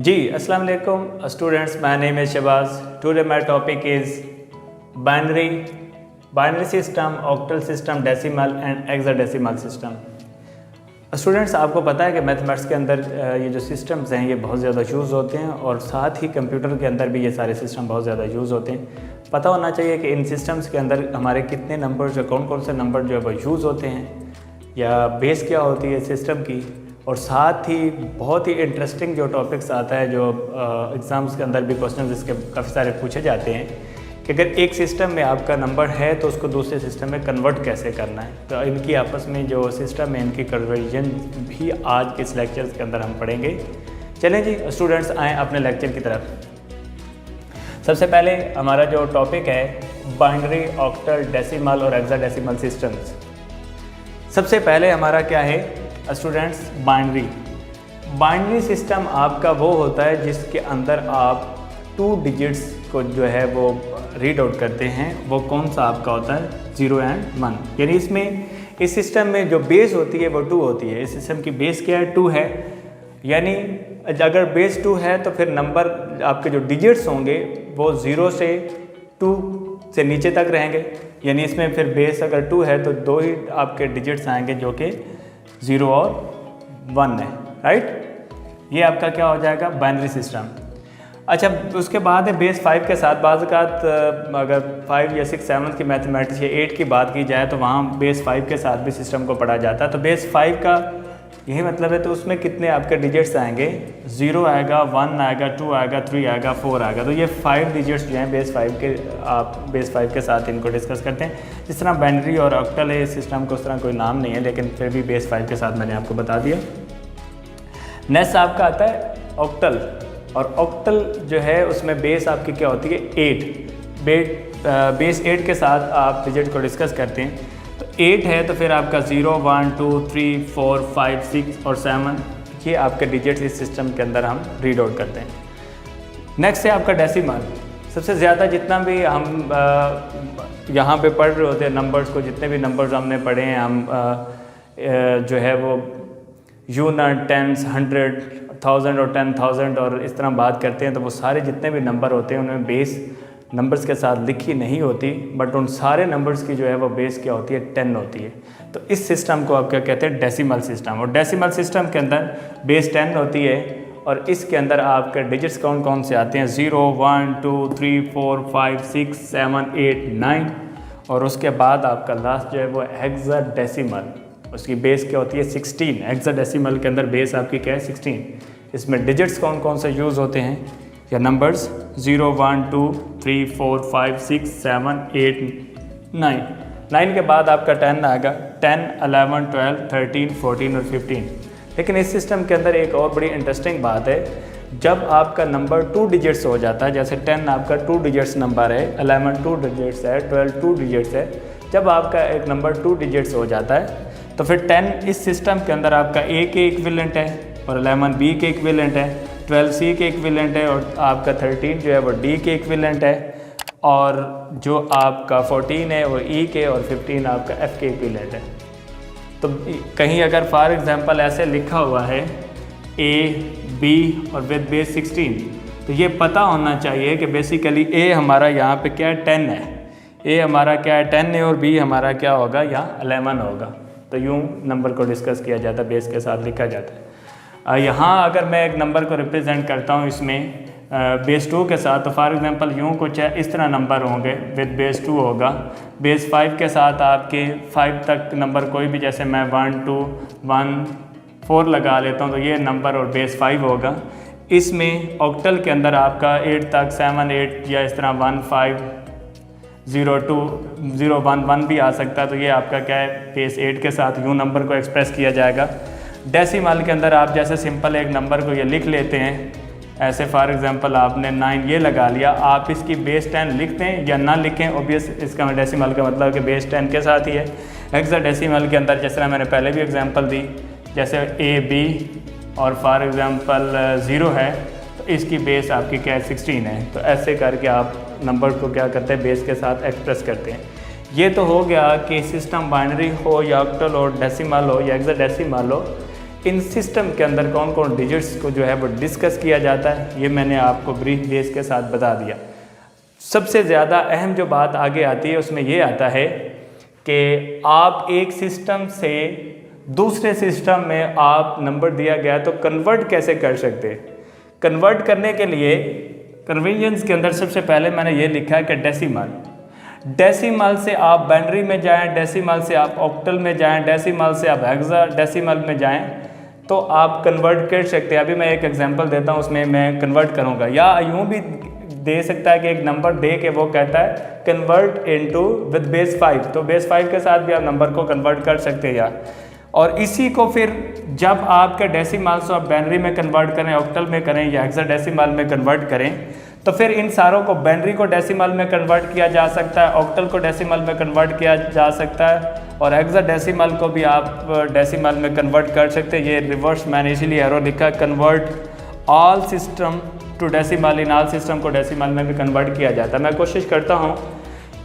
जी अस्सलाम वालेकुम students, my name is Shahbaz. Today my topic is binary system, octal system, decimal and hexadecimal system. Students, आपको पता है कि मैथमेटिक्स के अंदर ये जो सिस्टम्स हैं ये बहुत ज़्यादा यूज़ होते हैं और साथ ही कंप्यूटर के अंदर भी ये सारे सिस्टम बहुत ज़्यादा यूज़ होते हैं। पता होना चाहिए कि इन सिस्टम्स के अंदर हमारे कितने नंबर जो कौन कौन से नंबर जो है वो यूज़ होते हैं या बेस क्या होती है सिस्टम की, और साथ ही बहुत ही इंटरेस्टिंग जो टॉपिक्स आता है जो एग्ज़ाम्स के अंदर भी क्वेश्चन इसके काफ़ी सारे पूछे जाते हैं कि अगर एक सिस्टम में आपका नंबर है तो उसको दूसरे सिस्टम में कन्वर्ट कैसे करना है। तो इनकी आपस में जो सिस्टम है इनकी कन्वर्जन भी आज के इस लेक्चर के अंदर हम पढ़ेंगे। चलें जी स्टूडेंट्स, आएँ अपने लेक्चर की तरफ। सबसे पहले हमारा जो टॉपिक है बाइनरी, ऑक्टल, डेसिमल और हेक्साडेसिमल सिस्टम्स। सबसे पहले हमारा क्या है स्टूडेंट्स, बाइनरी सिस्टम आपका वो होता है जिसके अंदर आप 2 डिजिट्स को जो है वो रीड आउट करते हैं। वो कौन सा आपका होता है? 0 और 1। यानी इसमें इस सिस्टम में जो बेस होती है वो 2 होती है। इस सिस्टम की बेस क्या है? 2 है। यानी अगर बेस 2 है तो फिर नंबर आपके जो डिजिट्स होंगे वो 0 से 2 से नीचे तक रहेंगे। यानी इसमें फिर बेस अगर 2 है तो 2 ही आपके डिजिट्स आएंगे जो कि 0 और 1 है, राइट। ये आपका क्या हो जाएगा? Binary system. अच्छा, उसके बाद है बेस 5 के साथ। बाज़ औक़ात अगर 5 या 6, 7 की मैथमेटिक्स या 8 की बात की जाए तो वहाँ बेस 5 के साथ भी सिस्टम को पढ़ा जाता है। तो बेस 5 का यही मतलब है। तो उसमें कितने आपके डिजिट्स आएंगे? 0 आएगा, 1 आएगा, 2 आएगा, 3 आएगा, 4 आएगा। तो ये 5 डिजिट्स जो हैं बेस 5 के, आप बेस 5 के साथ इनको डिस्कस करते हैं। जिस तरह बाइनरी और ऑक्टल है, इस सिस्टम को उस तरह कोई नाम नहीं है, लेकिन फिर भी बेस 5 के साथ मैंने आपको बता दिया। नेक्स्ट आपका आता है ऑक्टल, और ऑक्टल जो है उसमें बेस आपकी क्या होती है? 8। बेस 8 के साथ आप डिजिट को डिस्कस करते हैं। तो 8 है तो फिर आपका 0, 1, 2, 3, 4, 5, 6 और 7 ये आपके डिजिट्स इस सिस्टम के अंदर हम रीड आउट करते हैं। नेक्स्ट है आपका डेसिमल। सबसे ज़्यादा जितना भी हम यहाँ पे पढ़ रहे होते हैं नंबर्स को, जितने भी नंबर्स हमने पढ़े हैं हम जो है वो यूनिट, टेंस, 100, 1000 और 10,000 और इस तरह बात करते हैं। तो वो सारे जितने भी नंबर होते हैं उनमें बेस नंबर्स के साथ लिखी नहीं होती, बट उन सारे नंबर्स की जो है वो बेस क्या होती है? 10 होती है। तो इस सिस्टम को आप क्या कहते हैं? Decimal system. और डेसिमल सिस्टम के अंदर बेस 10 होती है और इसके अंदर आपके डिजिट्स कौन कौन से आते हैं? 0, 1, 2, 3, 4, 5, 6, 7, 8, 9 और उसके बाद आपका लास्ट जो है वो हेक्साडेसिमल। उसकी बेस क्या होती है? 16। हेक्साडेसिमल के अंदर बेस आपकी क्या है? 16। इसमें डिजिट्स कौन कौन से यूज़ होते हैं या नंबर्स? 0, 1, 2, 3, 4, 5, 6, 7, 8, 9। 9 के बाद आपका 10 आएगा। 10, 11, 12, 13, 14 और 15। लेकिन इस सिस्टम के अंदर एक और बड़ी इंटरेस्टिंग बात है, जब आपका नंबर 2 डिजिट्स हो जाता है, जैसे 10 आपका 2 डिजिट्स नंबर है, 11 2 डिजिट्स है, 12 2 डिजिट्स है। जब आपका एक नंबर 2 डिजिट्स हो जाता है तो फिर 10 इस सिस्टम के अंदर आपका A के इक्विवेलेंट है और 11 B के इक्विवेलेंट है, 12 C के इक्विवेलेंट है और आपका 13 जो है वो D के इक्विवेलेंट है, और जो आपका 14 है वो E के और 15 आपका F के इक्विवेलेंट है। तो कहीं अगर फॉर एग्जांपल ऐसे लिखा हुआ है A, B और विद बेस 16, तो ये पता होना चाहिए कि बेसिकली A हमारा यहाँ पे क्या है? 10 है। A हमारा क्या है? 10 है और B हमारा क्या होगा? यहाँ 11 होगा। तो यूँ नंबर को डिस्कस किया जाता है, बेस के साथ लिखा जाता है। यहाँ अगर मैं एक नंबर को रिप्रेजेंट करता हूँ इसमें बेस 2 के साथ, तो फॉर एग्जांपल यूँ कुछ है, इस तरह नंबर होंगे। विद बेस 2 होगा। बेस 5 के साथ आपके 5 तक नंबर कोई भी, जैसे मैं 1, 2, 1, 4 लगा लेता हूँ तो ये नंबर और बेस 5 होगा। इसमें ऑक्टल के अंदर आपका 8 तक 7, 8 या इस तरह 1, 5, 0, 2, 0, 1, 1 भी आ सकता है। तो ये आपका क्या है? बेस 8 के साथ यूँ नंबर को एक्सप्रेस किया जाएगा। डेसिमल के अंदर आप जैसे सिंपल एक नंबर को ये लिख लेते हैं, ऐसे फॉर एग्जांपल आपने 9 ये लगा लिया। आप इसकी बेस 10 लिखते हैं या ना लिखें, ऑब्वियस इसका डेसिमल का मतलब कि बेस 10 के साथ ही है। हेक्साडेसिमल के अंदर जिस तरह मैंने पहले भी एग्जांपल दी, जैसे A, B और फॉर एग्जांपल 0 है तो इसकी बेस आपकी क्या है? 16 है। तो ऐसे करके आप नंबर को क्या करते हैं? बेस के साथ एक्सप्रेस करते हैं। ये तो हो गया कि सिस्टम बाइनरी हो या ऑक्टल हो, डेसिमल हो या हेक्साडेसिमल हो, इन सिस्टम के अंदर कौन कौन डिजिट्स को जो है वो डिस्कस किया जाता है, ये मैंने आपको ब्रीफ बेस के साथ बता दिया। सबसे ज़्यादा अहम जो बात आगे आती है उसमें ये आता है कि आप एक सिस्टम से दूसरे सिस्टम में आप नंबर दिया गया तो कन्वर्ट कैसे कर सकते हैं। कन्वर्ट करने के लिए कन्वीनियंस के अंदर सबसे पहले मैंने ये लिखा है कि डेसिमल से आप बाइनरी में जाएं, डेसिमल से आप ऑक्टल में जाएं, डेसिमल से आप हेक्साडेसिमल में जाएं तो आप कन्वर्ट कर सकते हैं। अभी मैं एक एग्जांपल देता हूं, उसमें मैं कन्वर्ट करूंगा, या यूं भी दे सकता है कि एक नंबर दे के वो कहता है कन्वर्ट इनटू विद बेस 5, तो बेस 5 के साथ भी आप नंबर को कन्वर्ट कर सकते हैं। या और इसी को फिर जब आपके डेसिमल से आप बाइनरी में कन्वर्ट करें, ऑक्टल में करें या हेक्साडेसिमल में कन्वर्ट करें, तो फिर इन सारों को बाइनरी को डेसिमल में कन्वर्ट किया जा सकता है, ऑक्टल को डेसिमल में कन्वर्ट किया जा सकता है, और हेक्साडेसिमल को भी आप डेसिमल में कन्वर्ट कर सकते हैं। ये रिवर्स मैंने इसीलिए एरो लिखा, convert all system to decimal, in all system को डेसिमल में भी कन्वर्ट किया जाता है। मैं कोशिश करता हूँ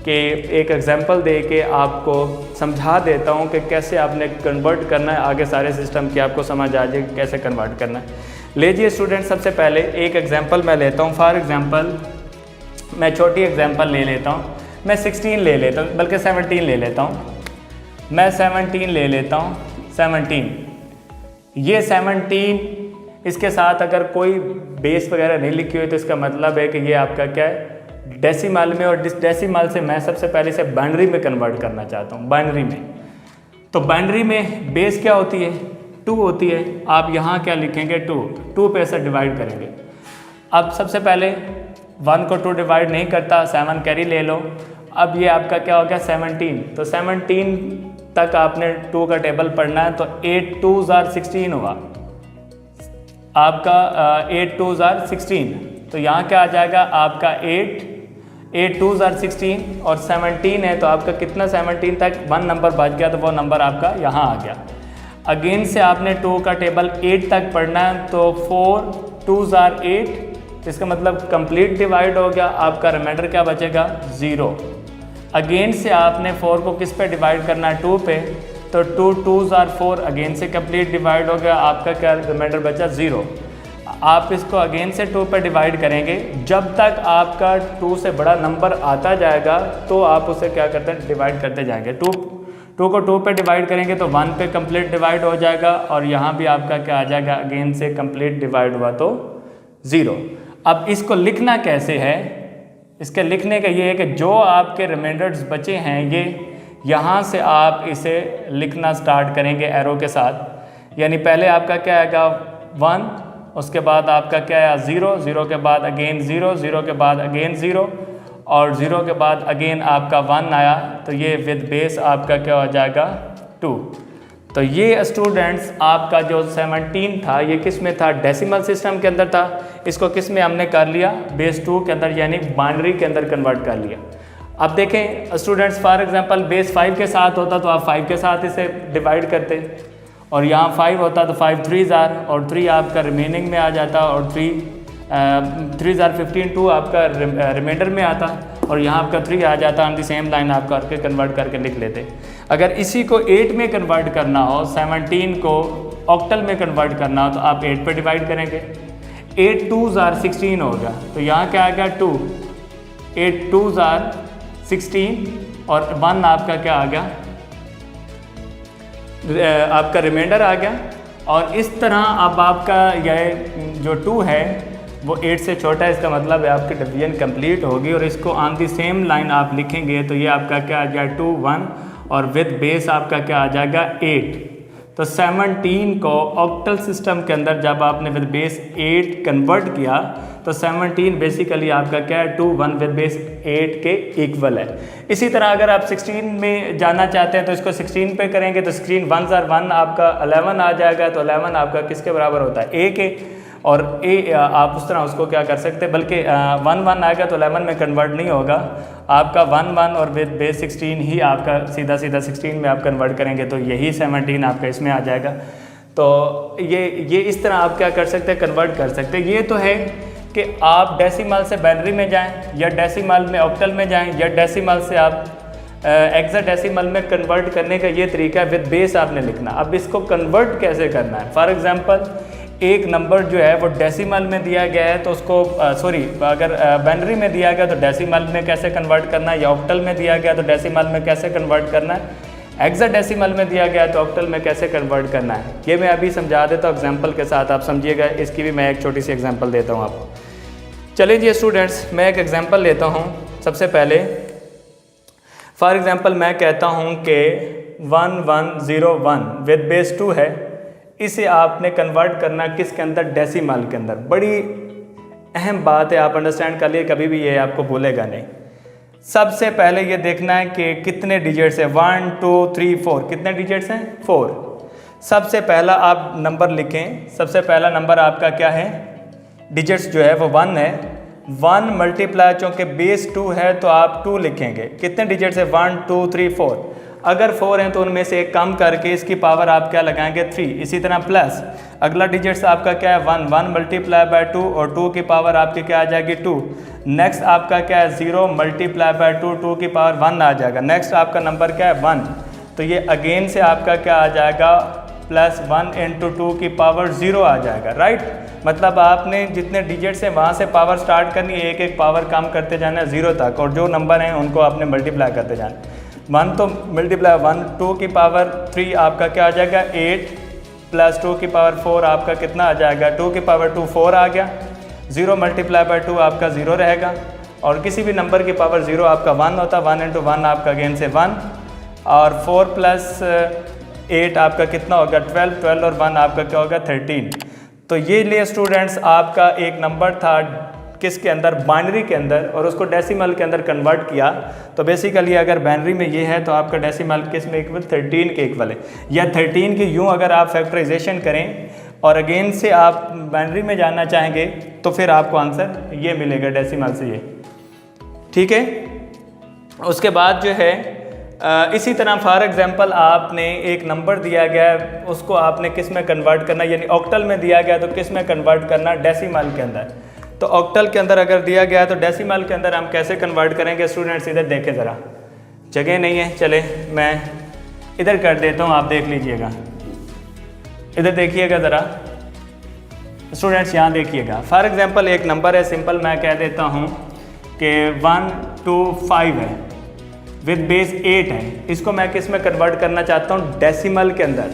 कि एक एग्जांपल दे के आपको समझा देता हूँ कि कैसे आपने कन्वर्ट करना है, आगे सारे सिस्टम की आपको समझ आ जाए कैसे कन्वर्ट करना है। लीजिए स्टूडेंट, सबसे पहले एक एग्जांपल मैं लेता हूँ। फॉर एग्जांपल मैं छोटी एग्जांपल ले लेता हूँ, मैं 16 ले लेता हूँ, बल्कि 17 ले लेता हूँ, मैं 17 ले लेता हूँ। 17 ये 17 इसके साथ अगर कोई बेस वगैरह नहीं लिखी हुई तो इसका मतलब है कि ये आपका क्या है, डेसिमल में, और डेसिमल से मैं सबसे पहले इसे बाइनरी में कन्वर्ट करना चाहता हूँ। बाइनरी में, तो बाइनरी में बेस क्या होती है, 2 होती है। आप यहाँ क्या लिखेंगे, 2 पे ऐसा डिवाइड करेंगे। अब सबसे पहले 1 को 2 डिवाइड नहीं करता, 7 कैरी ले लो। अब ये आपका क्या हो गया, 17, तो 17 तक आपने 2 का टेबल पढ़ना है, तो 8 2s are 16 हुआ आपका, 8 2s are 16, तो यहाँ क्या आ जाएगा आपका 8 2s are 16 और 17 है, तो आपका कितना 17 तक 1 नंबर बच गया, तो वो नंबर आपका यहाँ आ गया। अगेन से आपने 2 का टेबल 8 तक पढ़ना है, तो 4 2s are 8, इसका मतलब कंप्लीट डिवाइड हो गया, आपका रिमाइंडर क्या बचेगा, 0। अगेन से आपने 4 को किस पे डिवाइड करना है, 2 पे, तो 2 2s are 4, अगेन से कंप्लीट डिवाइड हो गया, आपका क्या रिमाइंडर बचा, 0। आप इसको अगेन से 2 पे डिवाइड करेंगे, जब तक आपका 2 से बड़ा नंबर आता जाएगा तो आप उसे क्या करते हैं, डिवाइड करते जाएंगे। 2 को 2 पे डिवाइड करेंगे तो 1 पे कंप्लीट डिवाइड हो जाएगा, और यहाँ भी आपका क्या आ जाएगा, अगेन से कंप्लीट डिवाइड हुआ तो 0। अब इसको लिखना कैसे है, इसके लिखने का ये है कि जो आपके रिमाइंडर्स बचे हैं ये यहाँ से आप इसे लिखना स्टार्ट करेंगे एरो के साथ। यानी पहले आपका क्या आएगा 1, उसके बाद आपका क्या आया 0, 0 के बाद अगेन 0, 0 के बाद अगेन 0, और 0 के बाद अगेन आपका 1 आया, तो ये विद बेस आपका क्या हो जाएगा 2। तो ये स्टूडेंट्स आपका जो 17 था ये किस में था, डेसिमल सिस्टम के अंदर था। इसको किस में हमने कर लिया, बेस 2 के अंदर, यानी बाइनरी के अंदर कन्वर्ट कर लिया। अब देखें स्टूडेंट्स, फॉर एग्जांपल बेस 5 के साथ होता तो आप 5 के साथ इसे डिवाइड करते, और यहाँ 5 होता तो 5 3s are, और 3 आपका रिमेनिंग में आ जाता, और 3s are 15, 2 आपका रिमाइंडर में आता, और यहाँ आपका 3 आ जाता। ऑन द सेम लाइन आप करके कन्वर्ट करके लिख लेते। अगर इसी को 8 में कन्वर्ट करना हो, 17 को ऑक्टल में कन्वर्ट करना हो, तो आप 8 पे डिवाइड करेंगे, 8 2s are 16 होगा, तो यहाँ क्या आ गया 2, 8 2s are 16, और 1 आपका क्या आ गया, आपका रिमाइंडर आ गया। और इस तरह अब आपका यह जो 2 है वो 8 से छोटा है, इसका मतलब है आपकी डिवीजन कंप्लीट होगी, और इसको ऑन दी सेम लाइन आप लिखेंगे तो ये आपका क्या आ जाएगा 2 1, और विद बेस आपका क्या आ जाएगा 8। तो 17 को ऑक्टल सिस्टम के अंदर जब आपने विद बेस 8 कन्वर्ट किया तो 17 बेसिकली आपका क्या है 2 1 विद बेस 8 के इक्वल है। इसी तरह अगर आप 16 में जाना चाहते हैं तो इसको 16 पे करेंगे तो 16 1s are 1 आपका 11 आ जाएगा, तो 11 आपका किसके बराबर होता है, a के, और a आप उस तरह उसको क्या कर सकते हैं, बल्कि 1 1 आएगा तो 11 में कन्वर्ट नहीं होगा, आपका 1 1 और विद बेस 16 ही आपका सीधा 16 में आप कन्वर्ट करेंगे, तो यही 17 आपका इसमें आ जाएगा। तो ये इस तरह आप क्या कर सकते हैं, कन्वर्ट कर सकते हैं। ये तो है कि आप डेसिमल से बाइनरी में जाएं, या डेसिमल में ऑक्टल में जाएं, या डेसिमल से आप हेक्साडेसिमल में कन्वर्ट करने का ये तरीका है, विद बेस आपने लिखना। अब इसको कन्वर्ट कैसे करना है, फॉर एग्जांपल एक नंबर जो है वो डेसिमल में दिया गया है तो उसको अगर बाइनरी में दिया गया तो डेसिमल में कैसे कन्वर्ट करना है, या ऑक्टल में दिया गया तो डेसिमल में कैसे कन्वर्ट करना है, हेक्साडेसिमल में दिया गया तो ऑक्टल में कैसे कन्वर्ट करना है, ये मैं अभी समझा देता हूँ एग्जाम्पल के साथ, आप समझिएगा। इसकी भी मैं एक छोटी सी एग्जाम्पल देता हूँ आपको। चलिए जी स्टूडेंट्स, मैं एक एग्जाम्पल लेता हूँ। सबसे पहले फॉर एग्जांपल मैं कहता हूँ कि 1101 विद बेस 2 है, इसे आपने कन्वर्ट करना किसके अंदर, डेसिमल के अंदर। बड़ी अहम बात है, आप अंडरस्टैंड कर लिए, कभी भी ये आपको भूलेगा नहीं। सबसे पहले ये देखना है कि कितने डिजिट्स हैं, 1 2 3 4, कितने डिजिट्स हैं, 4। सबसे पहला आप नंबर लिखें, सबसे पहला नंबर आपका क्या है, डिजिट्स जो है वो 1 है। 1 मल्टीप्लाई, चूँकि बेस 2 है तो आप 2 लिखेंगे। कितने डिजिट्स है, 1 2 3 4। अगर 4 हैं तो उनमें से एक कम करके इसकी पावर आप क्या लगाएंगे, 3। इसी तरह प्लस अगला डिजिट्स आपका क्या है, 1 मल्टीप्लाई बाय 2 और 2 की पावर आपकी क्या आ जाएगी, 2। नेक्स्ट आपका क्या है, 0 मल्टीप्लाई बाय 2, 2 की पावर 1 आ जाएगा। नेक्स्ट आपका नंबर क्या है, 1। तो ये अगेन से आपका क्या आ जाएगा, प्लस 1 इंटू 2 की पावर 0 आ जाएगा, राइट। मतलब आपने जितने डिजिट्स हैं वहाँ से पावर स्टार्ट करनी है, एक एक पावर कम करते जाना है 0 तक, और जो नंबर हैं उनको आपने मल्टीप्लाई करते जाना। 1 तो मल्टीप्लाई 1, 2 की पावर 3 आपका क्या आ जाएगा, 8 प्लस 2 की पावर 4 आपका कितना आ जाएगा, 2 की पावर 2 4 आ गया। 0 मल्टीप्लाई बाय 2 आपका 0 रहेगा, और किसी भी नंबर की पावर 0 आपका 1 होता, 1 इंटू 1 आपका अगेन से 1, और 4 प्लस 8 आपका कितना होगा, 12, 12 और 1 आपका क्या होगा, 13। तो ये लिए स्टूडेंट्स आपका एक नंबर था किसके अंदर, बाइनरी के अंदर, और उसको डेसिमल के अंदर कन्वर्ट किया। तो बेसिकली अगर बाइनरी में ये है तो आपका डेसिमल किस में इक्वल, 13 के इक्वल है। या 13 की यूँ अगर आप फैक्टराइजेशन करें और अगेन से आप बाइनरी में जाना चाहेंगे तो फिर आपको आंसर ये मिलेगा डेसिमल से ये, ठीक है। उसके बाद जो है इसी तरह फॉर एग्जांपल आपने एक नंबर दिया गया है, उसको आपने किस में कन्वर्ट करना, यानी ऑक्टल में दिया गया तो किस में कन्वर्ट करना, डेसिमल के अंदर। तो ऑक्टल के अंदर अगर दिया गया है तो डेसिमल के अंदर हम कैसे कन्वर्ट करेंगे स्टूडेंट्स, इधर देखें ज़रा, जगह नहीं है, चले मैं इधर कर देता हूँ, आप देख लीजिएगा। इधर देखिएगा ज़रा स्टूडेंट्स, यहाँ देखिएगा। फॉर एग्जांपल एक नंबर है सिंपल, मैं कह देता हूँ कि 125 है, विद बेस 8 है। इसको मैं किस में कन्वर्ट करना चाहता हूँ, डेसिमल के अंदर।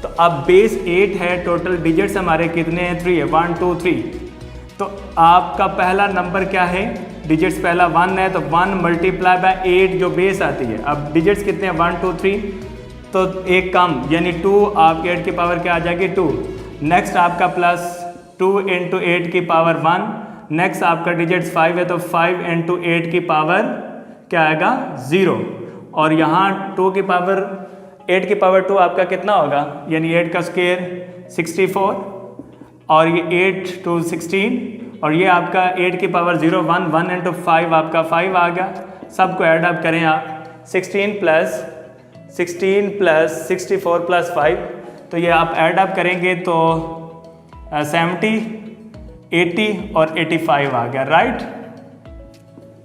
तो अब बेस 8 है, टोटल डिजिट्स हमारे कितने हैं, 3 है, 1 2 3। तो आपका पहला नंबर क्या है, डिजिट्स पहला 1 है, तो 1 मल्टीप्लाई बाय 8 जो बेस आती है। अब डिजिट्स कितने हैं, 1 2 3, तो एक कम यानी 2, आपके 8 की पावर क्या आ जाएगी, 2। नेक्स्ट आपका प्लस 2 इंटू 8 की पावर 1। नेक्स्ट आपका डिजिट्स 5 है, तो 5 इंटू 8 की पावर क्या आएगा, 0। और यहाँ 2 की पावर 8 की पावर 2 आपका कितना होगा, यानी 8 का स्क्वायर 64, और ये 8 2 16, और ये आपका 8 की पावर 0 1, 1 इंटू 5 आपका 5 आ गया। सबको ऐड अप करें आप, 16 प्लस 64 प्लस 5, तो ये आप ऐड अप करेंगे तो 70 80 और 85 आ गया, राइट।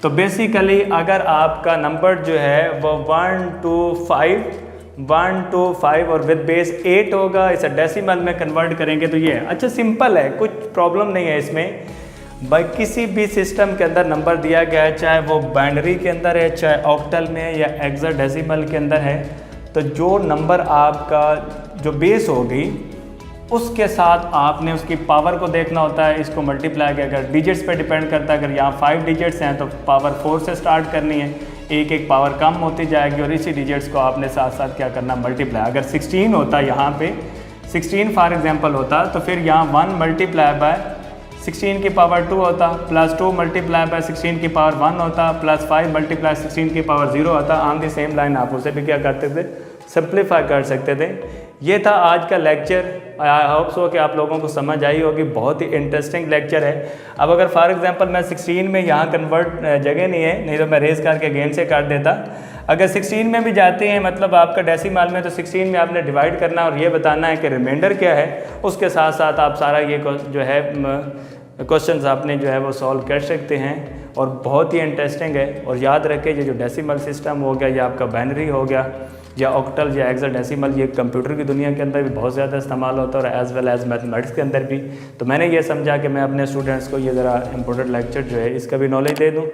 तो बेसिकली अगर आपका नंबर जो है वो 125 और विद बेस 8 होगा, इसे डेसिमल में कन्वर्ट करेंगे तो ये है। अच्छा सिंपल है, कुछ प्रॉब्लम नहीं है इसमें। भाई किसी भी सिस्टम के अंदर नंबर दिया गया है, चाहे वो बाइनरी के अंदर है, चाहे ऑक्टल में है, या हेक्साडेसिमल के अंदर है, तो जो नंबर आपका जो बेस होगी उसके साथ आपने उसकी पावर को देखना होता है। इसको मल्टीप्लाई अगर डिजिट्स पे डिपेंड करता है, अगर यहाँ 5 डिजिट्स हैं तो पावर 4 से स्टार्ट करनी है, एक एक पावर कम होती जाएगी, और इसी डिजिट्स को आपने साथ साथ क्या करना, मल्टीप्लाई। अगर 16 होता यहाँ पे 16 फॉर एग्जांपल होता, तो फिर यहाँ 1 मल्टीप्लाई बाय 16 की पावर 2 होता, प्लस 2 मल्टीप्लाई बाय 16 की पावर 1 होता, प्लस 5 मल्टीप्लाई 16 की पावर 0 होता। ऑन दी सेम लाइन आप उसे भी क्या करते थे, सिंप्लीफाई कर सकते थे। ये था आज का लेक्चर। आई होप सो कि आप लोगों को समझ आई होगी, बहुत ही इंटरेस्टिंग लेक्चर है। अब अगर फॉर एग्जांपल मैं 16 में यहाँ कन्वर्ट जगह नहीं है, नहीं तो मैं रेस करके गेम से काट देता। अगर 16 में भी जाते हैं मतलब आपका डेसिमल में, तो 16 में आपने डिवाइड करना और ये बताना है कि रिमाइंडर क्या है। उसके साथ साथ आप सारा ये जो है क्वेश्चंस आपने जो है वो सॉल्व कर सकते हैं। और बहुत ही इंटरेस्टिंग है। और याद रखें ये जो डेसिमल सिस्टम हो गया या आपका बाइनरी हो गया या ऑक्टल या हेक्साडेसिमल, ये कंप्यूटर की दुनिया के अंदर भी बहुत ज़्यादा इस्तेमाल होता है और एज़ वेल एज़ मैथमेटिक्स के अंदर भी। तो मैंने ये समझा कि मैं अपने स्टूडेंट्स को ये ज़रा इम्पोर्टेंट लेक्चर जो है इसका भी नॉलेज दे दूँ।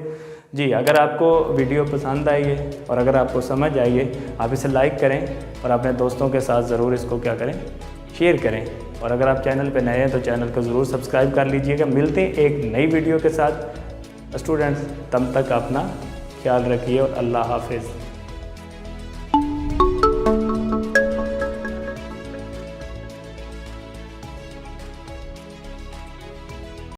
जी, अगर आपको वीडियो पसंद आई है और अगर आपको समझ आई है, आप इसे लाइक करें और अपने दोस्तों के साथ ज़रूर इसको क्या करें, शेयर करें। और अगर आप चैनल पे नए हैं तो चैनल को ज़रूर सब्सक्राइब कर लीजिएगा। मिलते हैं एक नई वीडियो के साथ स्टूडेंट्स, तब तक अपना ख्याल रखिए और अल्लाह हाफिज़।